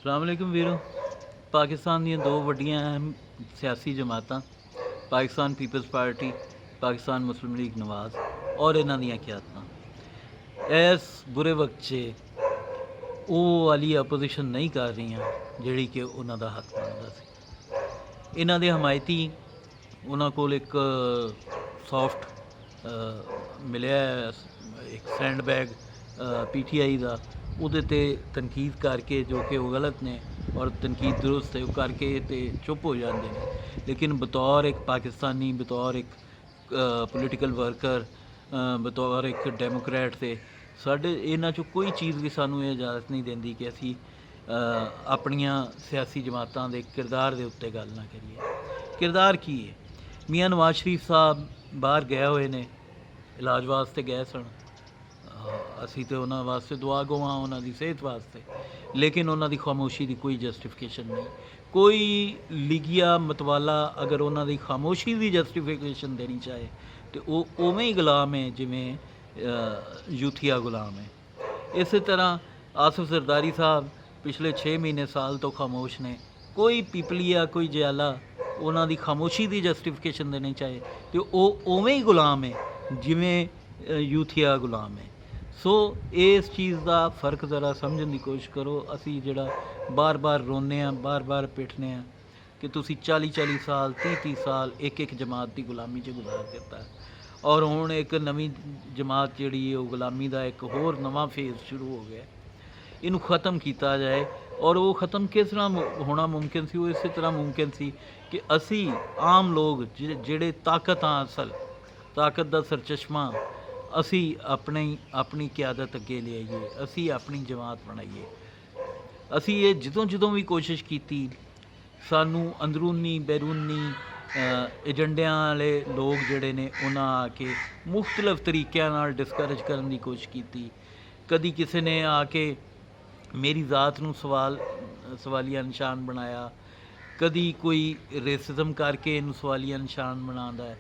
अस्सलाम वालेकुम वीरो। पाकिस्तान ਦੀਆਂ ਦੋ ਵੱਡੀਆਂ ਅਹਿਮ ਸਿਆਸੀ ਜਮਾਤਾਂ ਪਾਕਿस्तान पीपल्स पार्टी, पाकिस्तान मुस्लिम लीग नवाज और ਇਹਨਾਂ ਦੀਆਂ ਕਿਆਦਤਾਂ ਇਸ ਬੁਰੇ ਵਕਤ 'ਚ ਉਹ ਵਾਲੀ ਆਪੋਜੀਸ਼ਨ ਨਹੀਂ ਕਰ ਰਹੀਆਂ ਜਿਹੜੀ ਕਿ ਉਹਨਾਂ ਦਾ ਹੱਕ ਬਣਦਾ ਸੀ। ਇਹਨਾਂ ਦੇ ਹਮਾਇਤੀ ਉਹਨਾਂ ਕੋਲ ਇੱਕ ਸੌਫਟ ਮਿਲਿਆ ਇੱਕ ਸੈਂਡ ਬੈਗ PTI ਦਾ, ਉਹਦੇ ਤੇ ਤਨਕੀਦ ਕਰਕੇ ਜੋ ਕਿ ਉਹ ਗਲਤ ਨੇ ਔਰ ਤਨਕੀਦ ਦੁਰਸਤ ਹੈ ਉਹ ਕਰਕੇ ਤੇ ਚੁੱਪ ਹੋ ਜਾਂਦੇ ਨੇ। ਲੇਕਿਨ ਬਤੌਰ ਇੱਕ ਪਾਕਿਸਤਾਨੀ, ਬਤੌਰ ਇੱਕ ਪੋਲੀਟੀਕਲ ਵਰਕਰ, ਬਤੌਰ ਇੱਕ ਡੈਮੋਕਰੈਟ ਤੇ ਸਾਡੇ ਇਹਨਾਂ 'ਚੋਂ ਕੋਈ ਚੀਜ਼ ਵੀ ਸਾਨੂੰ ਇਹ ਇਜਾਜ਼ਤ ਨਹੀਂ ਦਿੰਦੀ ਕਿ ਅਸੀਂ ਆਪਣੀਆਂ ਸਿਆਸੀ ਜਮਾਤਾਂ ਦੇ ਕਿਰਦਾਰ ਦੇ ਉੱਤੇ ਗੱਲ ਨਾ ਕਰੀਏ। ਕਿਰਦਾਰ ਕੀ ਹੈ? ਮੀਆਂ ਨਵਾਜ਼ ਸ਼ਰੀਫ ਸਾਹਿਬ ਬਾਹਰ ਗਏ ਹੋਏ ਨੇ, ਇਲਾਜ ਵਾਸਤੇ ਗਏ ਸਨ। ਅਸੀਂ ਤਾਂ ਉਹਨਾਂ ਵਾਸਤੇ ਦੁਆ ਗੋ ਹਾਂ, ਉਹਨਾਂ ਦੀ ਸਿਹਤ ਵਾਸਤੇ। ਲੇਕਿਨ ਉਹਨਾਂ ਦੀ ਖਾਮੋਸ਼ੀ ਦੀ ਕੋਈ ਜਸਟੀਫਿਕੇਸ਼ਨ ਨਹੀਂ। ਕੋਈ ਲਿਗਿਆ ਮਤਵਾਲਾ ਅਗਰ ਉਹਨਾਂ ਦੀ ਖਾਮੋਸ਼ੀ ਦੀ ਜਸਟੀਫਿਕੇਸ਼ਨ ਦੇਣੀ ਚਾਹੇ ਤਾਂ ਉਹ ਉਵੇਂ ਹੀ ਗੁਲਾਮ ਹੈ ਜਿਵੇਂ ਯੂਥੀਆ ਗੁਲਾਮ ਹੈ। ਇਸੇ ਤਰ੍ਹਾਂ ਆਸਿਫ ਜ਼ਰਦਾਰੀ ਸਾਹਿਬ ਪਿਛਲੇ 6 ਮਹੀਨੇ ਸਾਲ ਤੋਂ ਖਾਮੋਸ਼ ਨੇ। ਕੋਈ ਪੀਪਲੀਆ, ਕੋਈ ਜਿਆਲਾ ਉਹਨਾਂ ਦੀ ਖਾਮੋਸ਼ੀ ਦੀ ਜਸਟੀਫਿਕੇਸ਼ਨ ਦੇਣੀ ਚਾਹੇ ਤੇ ਉਹ ਉਵੇਂ ਹੀ ਗੁਲਾਮ ਹੈ ਜਿਵੇਂ ਯੂਥੀਆ ਗੁਲਾਮ ਹੈ। ਸੋ ਇਸ ਚੀਜ਼ ਦਾ ਫਰਕ ਜ਼ਰਾ ਸਮਝਣ ਦੀ ਕੋਸ਼ਿਸ਼ ਕਰੋ। ਅਸੀਂ ਜਿਹੜਾ ਬਾਰ-ਬਾਰ ਰੋਂਦੇ ਹਾਂ, ਬਾਰ-ਬਾਰ ਪਿੱਟਦੇ ਹਾਂ ਕਿ ਤੁਸੀਂ 40-40 ਸਾਲ, 30-30 ਸਾਲ ਇੱਕ ਜਮਾਤ ਦੀ ਗੁਲਾਮੀ 'ਚ ਗੁਜ਼ਾਰ ਦਿੱਤਾ ਔਰ ਹੁਣ ਇੱਕ ਨਵੀਂ ਜਮਾਤ ਜਿਹੜੀ ਹੈ ਉਹ ਗੁਲਾਮੀ ਦਾ ਇੱਕ ਹੋਰ ਨਵਾਂ ਫੇਜ਼ ਸ਼ੁਰੂ ਹੋ ਗਿਆ। ਇਹਨੂੰ ख़त्म ਕੀਤਾ ਜਾਏ। ਔਰ ਉਹ ख़त्म ਕਿਸ ਤਰ੍ਹਾਂ ਹੋਣਾ ਮੁਮਕਿਨ ਸੀ? ਉਹ ਇਸੇ ਤਰ੍ਹਾਂ ਮੁਮਕਿਨ ਸੀ ਕਿ ਅਸੀਂ ਆਮ ਲੋਕ ਜਿਹੜੇ ਤਾਕਤ ਹਾਂ, ਅਸਲ ਤਾਕਤ ਦਾ ਸਰਚਸ਼ਮਾ, ਅਸੀਂ ਆਪਣੀ ਕਿਆਦਤ ਅੱਗੇ ਲਿਆਈਏ, ਅਸੀਂ ਆਪਣੀ ਜਮਾਤ ਬਣਾਈਏ। ਅਸੀਂ ਇਹ ਜਦੋਂ ਵੀ ਕੋਸ਼ਿਸ਼ ਕੀਤੀ, ਸਾਨੂੰ ਅੰਦਰੂਨੀ ਬੈਰੂਨੀ ਏਜੰਡਿਆਂ ਵਾਲੇ ਲੋਕ ਜਿਹੜੇ ਨੇ ਉਹਨਾਂ ਆ ਕੇ ਮੁਖਤਲਿਫ ਤਰੀਕਿਆਂ ਨਾਲ ਡਿਸਕਰੇਜ ਕਰਨ ਦੀ ਕੋਸ਼ਿਸ਼ ਕੀਤੀ। ਕਦੀ ਕਿਸੇ ਨੇ ਆ ਕੇ ਮੇਰੀ ਜ਼ਾਤ ਨੂੰ ਸਵਾਲੀਆ ਨਿਸ਼ਾਨ ਬਣਾਇਆ, ਕਦੀ ਕੋਈ ਰੇਸਿਜ਼ਮ ਕਰਕੇ ਇਹਨੂੰ ਸਵਾਲੀਆ ਨਿਸ਼ਾਨ ਬਣਾਉਂਦਾ ਹੈ,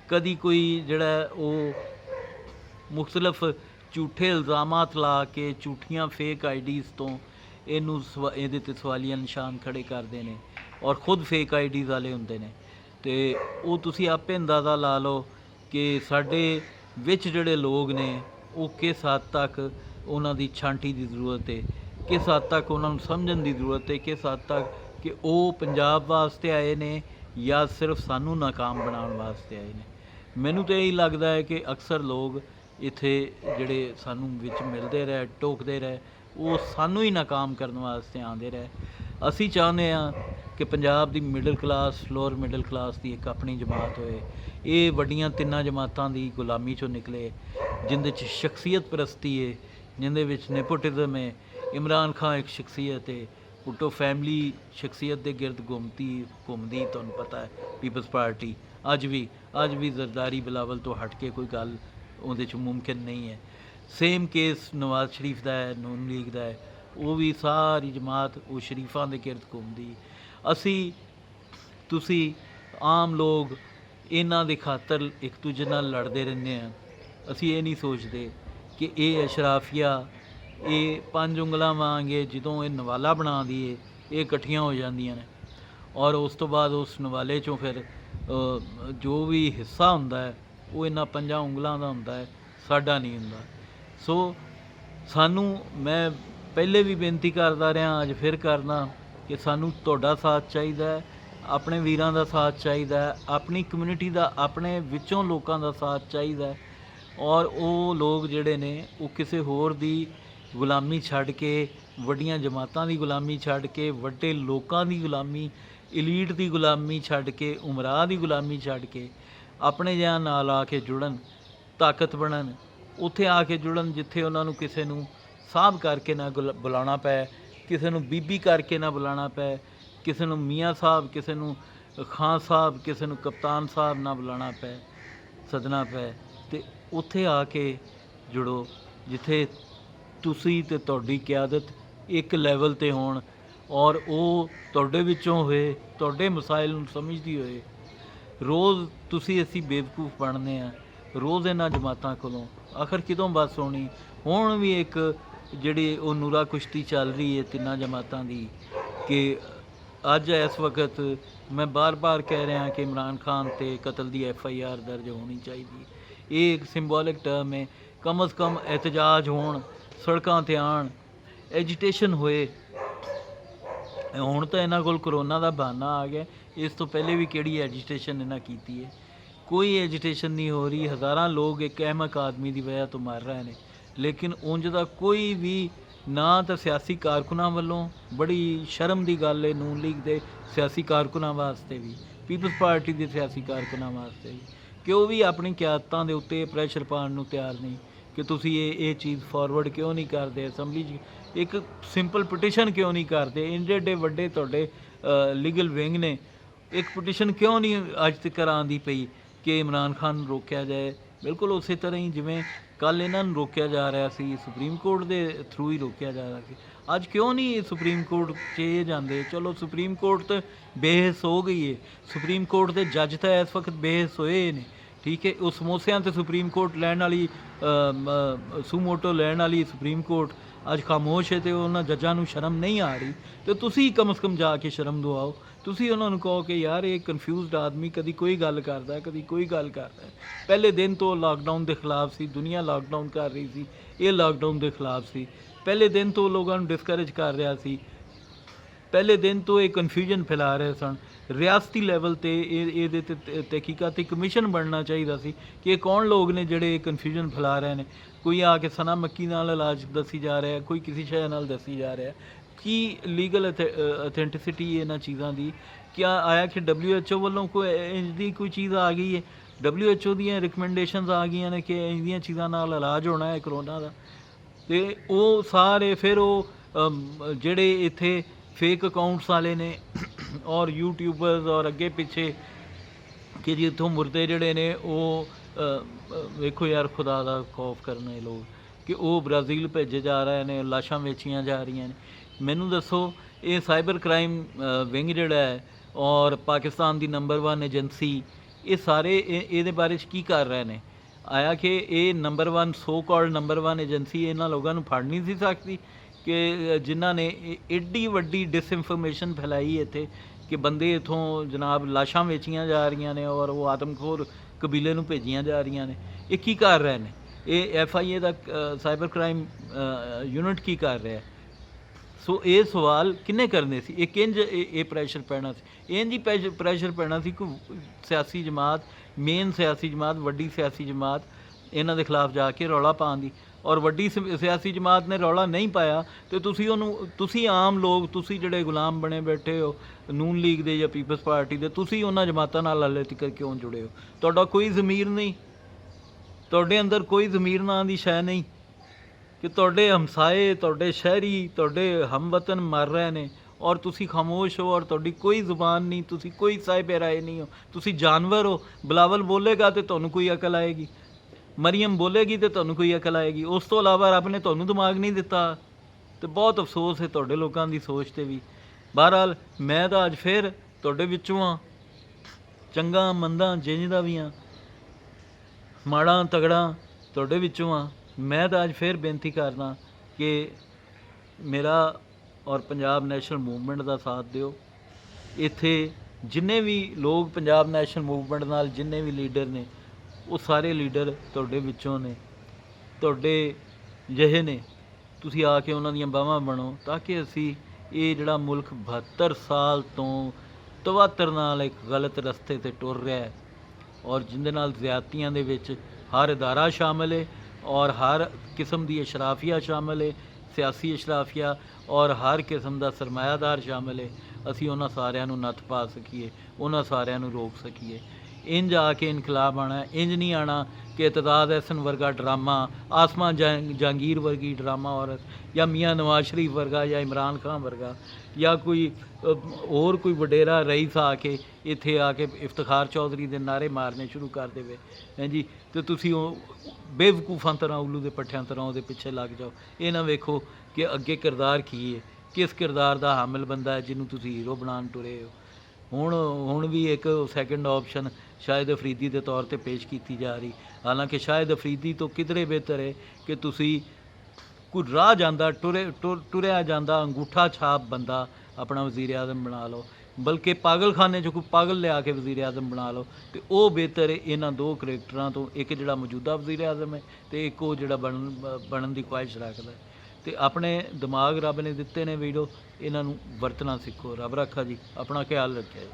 ਕਦੀ ਕੋਈ ਜਿਹੜਾ ਉਹ ਮੁਖਤਲਿਫ ਝੂਠੇ ਇਲਜ਼ਾਮਾਤ ਲਾ ਕੇ ਝੂਠੀਆਂ ਫੇਕ IDs ਤੋਂ ਇਹਦੇ 'ਤੇ ਸਵਾਲੀਆ ਨਿਸ਼ਾਨ ਖੜੇ ਕਰਦੇ ਨੇ ਔਰ ਖੁਦ ਫੇਕ IDs ਵਾਲੇ ਹੁੰਦੇ ਨੇ। ਅਤੇ ਉਹ ਤੁਸੀਂ ਆਪੇ ਅੰਦਾਜ਼ਾ ਲਾ ਲਓ ਕਿ ਸਾਡੇ ਵਿੱਚ ਜਿਹੜੇ ਲੋਕ ਨੇ ਉਹ ਕਿਸ ਹੱਦ ਤੱਕ ਉਹਨਾਂ ਦੀ ਛਾਂਟੀ ਦੀ ਜ਼ਰੂਰਤ ਹੈ, ਕਿਸ ਹੱਦ ਤੱਕ ਉਹਨਾਂ ਨੂੰ ਸਮਝਣ ਦੀ ਜ਼ਰੂਰਤ ਹੈ, ਕਿਸ ਹੱਦ ਤੱਕ ਕਿ ਉਹ ਪੰਜਾਬ ਵਾਸਤੇ ਆਏ ਨੇ ਜਾਂ ਸਿਰਫ ਸਾਨੂੰ ਨਾਕਾਮ ਬਣਾਉਣ ਵਾਸਤੇ ਆਏ ਨੇ। ਮੈਨੂੰ ਤਾਂ ਇਹੀ ਲੱਗਦਾ ਹੈ ਕਿ ਅਕਸਰ ਲੋਕ ਇੱਥੇ ਜਿਹੜੇ ਸਾਨੂੰ ਵਿੱਚ ਮਿਲਦੇ ਰਹੇ, ਟੋਕਦੇ ਰਹੇ, ਉਹ ਸਾਨੂੰ ਹੀ ਨਾਕਾਮ ਕਰਨ ਵਾਸਤੇ ਆਉਂਦੇ ਰਹੇ। ਅਸੀਂ ਚਾਹੁੰਦੇ ਹਾਂ ਕਿ ਪੰਜਾਬ ਦੀ middle class, lower middle class ਦੀ ਇੱਕ ਆਪਣੀ ਜਮਾਤ ਹੋਏ। ਇਹ ਵੱਡੀਆਂ ਤਿੰਨਾਂ ਜਮਾਤਾਂ ਦੀ ਗੁਲਾਮੀ 'ਚੋਂ ਨਿਕਲੇ, ਜਿਹਦੇ 'ਚ ਸ਼ਖਸੀਅਤ ਪ੍ਰਸਤੀ ਹੈ, ਜਿਹਦੇ ਵਿੱਚ ਨੇਪੋਟਿਜ਼ਮ ਹੈ। ਇਮਰਾਨ ਖਾਨ ਇੱਕ ਸ਼ਖਸੀਅਤ ਹੈ, ਭੁੱਟੋ ਫੈਮਿਲੀ ਸ਼ਖਸੀਅਤ ਦੇ ਗਿਰਦ ਘੁੰਮਦੀ, ਤੁਹਾਨੂੰ ਪਤਾ ਹੈ। ਪੀਪਲਸ ਪਾਰਟੀ ਅੱਜ ਵੀ ਜ਼ਰਦਾਰੀ ਬਿਲਾਵਲ ਤੋਂ ਹਟ ਕੇ ਕੋਈ ਗੱਲ ਉਹਦੇ 'ਚ ਮੁਮਕਿਨ ਨਹੀਂ ਹੈ। ਸੇਮ ਕੇਸ ਨਵਾਜ਼ ਸ਼ਰੀਫ ਦਾ ਹੈ, ਨੂਨ ਲੀਗ ਦਾ ਹੈ। ਉਹ ਵੀ ਸਾਰੀ ਜਮਾਤ ਉਹ ਸ਼ਰੀਫਾਂ ਦੇ ਗਿਰਦ ਘੁੰਮਦੀ। ਤੁਸੀਂ ਆਮ ਲੋਕ ਇਹਨਾਂ ਦੇ ਖਾਤਰ ਇੱਕ ਦੂਜੇ ਨਾਲ ਲੜਦੇ ਰਹਿੰਦੇ ਹਾਂ। ਅਸੀਂ ਇਹ ਨਹੀਂ ਸੋਚਦੇ ਕਿ ਇਹ ਅਸ਼ਰਾਫੀਆ, ਇਹ 5 ਉਂਗਲਾਂ ਵਾਂਗੇ ਜਦੋਂ ਇਹ ਨਵਾਲਾ ਬਣਾ ਦੀਏ ਇਹ ਇਕੱਠੀਆਂ ਹੋ ਜਾਂਦੀਆਂ ਨੇ ਔਰ ਉਸ ਤੋਂ ਬਾਅਦ ਉਸ ਨਵਾਲੇ 'ਚੋਂ ਫਿਰ ਜੋ ਵੀ ਹਿੱਸਾ ਹੁੰਦਾ ਹੈ ਉਹ ਇਹਨਾਂ 5 ਉਂਗਲਾਂ ਦਾ ਹੁੰਦਾ ਹੈ, ਸਾਡਾ ਨਹੀਂ ਹੁੰਦਾ। ਸੋ ਸਾਨੂੰ, ਮੈਂ ਪਹਿਲੇ ਵੀ ਬੇਨਤੀ ਕਰਦਾ ਰਿਹਾ, ਅੱਜ ਫਿਰ ਕਰਦਾ ਕਿ ਸਾਨੂੰ ਤੁਹਾਡਾ ਸਾਥ ਚਾਹੀਦਾ ਹੈ, ਆਪਣੇ ਵੀਰਾਂ ਦਾ ਸਾਥ ਚਾਹੀਦਾ ਹੈ, ਆਪਣੀ ਕਮਿਊਨਿਟੀ ਦਾ, ਆਪਣੇ ਵਿੱਚੋਂ ਲੋਕਾਂ ਦਾ ਸਾਥ ਚਾਹੀਦਾ ਹੈ। ਔਰ ਉਹ ਲੋਕ ਜਿਹੜੇ ਨੇ ਉਹ ਕਿਸੇ ਹੋਰ ਦੀ ਗੁਲਾਮੀ ਛੱਡ ਕੇ, ਵੱਡੀਆਂ ਜਮਾਤਾਂ ਦੀ ਗੁਲਾਮੀ ਛੱਡ ਕੇ, ਵੱਡੇ ਲੋਕਾਂ ਦੀ ਗੁਲਾਮੀ, ਇਲੀਟ ਦੀ ਗੁਲਾਮੀ ਛੱਡ ਕੇ, ਉਮਰਾਹ ਦੀ ਗੁਲਾਮੀ ਛੱਡ ਕੇ ਆਪਣੇ ਜਿਹਾਂ ਨਾਲ ਆ ਕੇ ਜੁੜਨ, ਤਾਕਤ ਬਣਨ, ਉੱਥੇ ਆ ਕੇ ਜੁੜਨ ਜਿੱਥੇ ਉਹਨਾਂ ਨੂੰ ਕਿਸੇ ਨੂੰ ਸਾਹਿਬ ਕਰਕੇ ਨਾ ਬੁਲਾਉਣਾ ਪਏ, ਕਿਸੇ ਨੂੰ ਬੀਬੀ ਕਰਕੇ ਨਾ ਬੁਲਾਉਣਾ ਪਏ, ਕਿਸੇ ਨੂੰ ਮੀਆਂ ਸਾਹਿਬ, ਕਿਸੇ ਨੂੰ ਖਾਂ ਸਾਹਿਬ, ਕਿਸੇ ਨੂੰ ਕਪਤਾਨ ਸਾਹਿਬ ਨਾ ਬੁਲਾਉਣਾ ਪਏ, ਸੱਦਣਾ ਪਏ। ਅਤੇ ਉੱਥੇ ਆ ਕੇ ਜੁੜੋ ਜਿੱਥੇ ਤੁਸੀਂ ਅਤੇ ਤੁਹਾਡੀ ਕਿਆਦਤ ਇੱਕ ਲੈਵਲ 'ਤੇ ਹੋਣ ਔਰ ਉਹ ਤੁਹਾਡੇ ਵਿੱਚੋਂ ਹੋਏ, ਤੁਹਾਡੇ ਮਸਾਇਲ ਨੂੰ ਸਮਝਦੀ ਹੋਏ। ਰੋਜ਼ ਅਸੀਂ ਬੇਵਕੂਫ ਬਣਦੇ ਹਾਂ, ਰੋਜ਼ ਇਹਨਾਂ ਜਮਾਤਾਂ ਕੋਲੋਂ। ਆਖਰ ਕਿਦੋਂ ਬਸ ਹੋਣੀ? ਹੁਣ ਵੀ ਇੱਕ ਜਿਹੜੀ ਉਹ ਨੂਰਾ ਕੁਸ਼ਤੀ ਚੱਲ ਰਹੀ ਹੈ ਤਿੰਨਾਂ ਜਮਾਤਾਂ ਦੀ ਕਿ ਅੱਜ ਇਸ ਵਕਤ मैं बार बार कह रहा कि इमरान खान ते कतल दी FIR दर्ज होनी चाहिए। ये एक सिंबॉलिक टर्म है। कम अज़ कम एहतजाज होण, सड़कों ते आण, एजिटेशन होए। हुण तो इन्हां कोल करोना दा बहाना आ गया, इस तो पहले भी किहड़ी एजिटेशन इन्हां कीती है? कोई एजिटेशन नहीं हो रही। हज़ारां लोग एक अहमक आदमी की वजह तो मर रहे हैं, लेकिन उंज दा कोई भी ना तो सियासी कारकुनां वालों, बड़ी शर्म की गल है नून लीग के सियासी कारकुनां वास्ते भी, पीपल्स पार्टी के सियासी कारकुनां वास्ते भी, कि वो भी अपनी क्यादतां दे उत्ते प्रैशर पाउण नूं तैयार नहीं कि तुसीं ये चीज़ फॉरवर्ड क्यों नहीं करते, असैंबली एक सिंपल पटिशन क्यों नहीं करते, इंडे एडे वड्डे तुहाडे लीगल विंग ने एक पटिशन क्यों नहीं अज तक आंदी पई कि इमरान खान नूं रोकिया जाए। बिल्कुल उस तरह ही जिवें कल इन्हां नूं रोकिया जा रहा सी, सुप्रीम कोर्ट के थ्रू ही रोकिया जा रहा सी, अज क्यों नहीं सुप्रीम कोर्ट च जाते? चलो सुप्रीम कोर्ट तो बेहस हो गई है, सुप्रीम कोर्ट के जज तो इस वक्त बेहस होए ने, ठीक है। उस समोसियां ते सुप्रीम कोर्ट लैण वाली सूमोटो लैण वाली सुप्रीम कोर्ट अज खामोश है, तो उन्होंने जजां नूं शर्म नहीं आ रही, तो तुसी कम से कम जाके शर्म दवाओ। तुसी उन्होंने कहो कि यार ये कन्फ्यूज़ड आदमी कभी कोई गल करता है, कभी कोई गल करता है। पहले दिन तो लॉकडाउन के खिलाफ सी, दुनिया लॉकडाउन कर रही सी, ये लॉकडाउन के खिलाफ सी। पहले दिन तो लोगों को डिस्करेज कर रहा सी, पहले दिन तो ये कन्फ्यूजन फैला रहे सन। रियासती लैवल ते ये तहकीकाती कमीशन बनना चाहिए सी कि ये कौन लोग ने जिहड़े कन्फ्यूजन फैला रहे हैं। कोई आके सना मक्की नाल इलाज दसी जा रहा है, कोई किसी शय नाल दसी जा रहा है कि लीगल अथेंटिसिटी इन्हां चीज़ों की क्या आया कि WHO वालों को इंदी कोई चीज़ आ गई है, WHO दी रिकमेंडेशनस आ गई ने कि इंदियां चीज़ों नाल इलाज होना है करोना का, तो वो सारे फिर वो जेड़े इत्थे फेक अकाउंट्स वाले ने और यूट्यूबर्स और अगे पिछे कि जी इत्थों मुर्दे जड़े ने वो वेखो यार खुदा का खौफ करने लोग कि वो ब्राज़ील भेजे जा रहे हैं, लाशां वेचियां जा रही हैं। मैनू दसो ये साइबर क्राइम विंग जिहड़ा है और पाकिस्तान की नंबर 1 एजेंसी ये सारे ये बारे की कर रहे हैं? आया कि ये number 1 so called number 1 agency इन्हां लोगों को फड़ नहीं सी सकती कि जिन्हां ने एड्डी वड्डी डिसइनफॉर्मेशन फैलाई इत्थे कि बंदे इत्थों जनाब लाशां वेचियां जा रही ने और वो आदमखोर कबीले नूं भेजियां जा रही ने। ये की कर रहे हैं? ये FIA का साइबर क्राइम यूनिट की कर रहा है? सो ये सवाल किन्ने करने सी? एक इंज ये प्रैशर पैना सी, इंज ही प्रैशर पैना सी कोई सियासी जमात, मेन सियासी जमात, वड्डी सियासी जमात इन्हां दे खिलाफ जाके रौला पाउण दी, और वड्डी सियासी जमात ने रौला नहीं पाया तो तुसी आम लोग, तुसी जिहड़े गुलाम बने बैठे हो नून लीग दे या पीपल्स पार्टी दे, तुसी उन्हां जमातां नाल हाले तक क्यों जुड़े हो? तुहाडा कोई ज़मीर नहीं, तुहाडे अंदर कोई ज़मीर नां दी शै नहीं कि तुहाडे हमसाए, तुहाडे शहरी, तुहाडे हमवतन मर रहे हैं और तुसी खामोश हो और तुहाडी कोई जुबान नहीं, तुसी कोई साहिब राय नहीं हो, तुसी जानवर हो। बिलावल बोलेगा तो तुहानूं कोई अकल आएगी, मरियम बोलेगी तो तुहानूं कोई अकल आएगी, उस तो इलावा रब ने तुहानूं दिमाग नहीं दिता। तो बहुत अफसोस है तुहाडे लोकां दी सोच ते भी। बहरहाल मैं तो अज फिर तुहाडे विचों हाँ, चंगा मंदा जिंज दा भी हाँ, माड़ा तगड़ा तुहाडे विचों हाँ। मैं तो अज फिर बेनती करना कि मेरा और पंजाब नैशनल मूवमेंट का साथ दिओ। इत्थे जिन्ने भी लोग पंजाब नैशनल मूवमेंट नाल जिन्ने भी लीडर ने वो सारे लीडर तुहाडे विचों ने, तुहाडे ਜਿਹੇ ने। तुसीं आके उन्हां दीयां बाहां बनो ताकि असी ये जिहड़ा मुल्क 72 साल तो तवातर नाल एक गलत रस्ते ते टुर रहा है और जिंदे नाल ज़्यादतियां दे विच हर इदारा शामिल है और हर किस्म की अशराफिया शामिल है, सियासी अशराफिया और हर किस्म का सरमायादार शामिल है। असी उन्हां सारिਆਂ ਨੂੰ नत्थ पा सकीए, उन्हां सारिਆਂ ਨੂੰ रोक सकीए। इंज आके इनकलाब आना, इंज नहीं आना कि इतदाद एहसन वर्गा ड्रामा, आसमा जहांगीर वर्गी ड्रामा औरत या मियाँ नवाज शरीफ वर्गा या इमरान खान वर्गा या कोई और कोई वडेरा रईस आके इत्थे आके इफ्तिखार चौधरी के नारे मारने शुरू कर देवे हैं जी, तो तुसी बेवकूफ़ां तरह उल्लू के पट्ठियां तरह वो पिछे लग जाओ। ये ना वेखो कि अगे किरदार की है, किस किरदार का हामिल बंदा है जिन्हों तुसी हीरो बनाने टुरे हो। हुण भी एक सैकेंड ऑप्शन शाहिद अफरीदी के तौर पर पेश की जा रही, हालांकि शाहिद अफरीदी तो किधरे बेहतर है कि तुसी ਕੋਈ ਰਾਹ ਜਾਂਦਾ ਟੁਰਿਆ ਜਾਂਦਾ ਅੰਗੂਠਾ ਛਾਪ ਬੰਦਾ ਆਪਣਾ ਵਜ਼ੀਰ ਆਜ਼ਮ ਬਣਾ ਲਓ, ਬਲਕਿ ਪਾਗਲਖਾਨੇ 'ਚ ਕੋਈ ਪਾਗਲ ਲਿਆ ਕੇ ਵਜ਼ੀਰ ਆਜ਼ਮ ਬਣਾ ਲਓ, ਤੇ ਉਹ ਬਿਹਤਰ ਹੈ ਇਹਨਾਂ ਦੋ ਕਰੈਕਟਰਾਂ ਤੋਂ। ਇੱਕ ਜਿਹੜਾ ਮੌਜੂਦਾ ਵਜ਼ੀਰ ਆਜ਼ਮ ਹੈ ਤੇ ਇੱਕ ਉਹ ਜਿਹੜਾ ਬਣਨ ਦੀ ਖੁਆਇਸ਼ ਰੱਖਦਾ ਹੈ। ਤੇ ਆਪਣੇ ਦਿਮਾਗ ਰੱਬ ਨੇ ਦਿੱਤੇ ਨੇ ਵੀਰੋ, ਇਹਨਾਂ ਨੂੰ ਵਰਤਣਾ ਸਿੱਖੋ। ਰੱਬ ਰੱਖਾ ਜੀ, ਆਪਣਾ ਖਿਆਲ ਰੱਖਿਆ ਜੀ।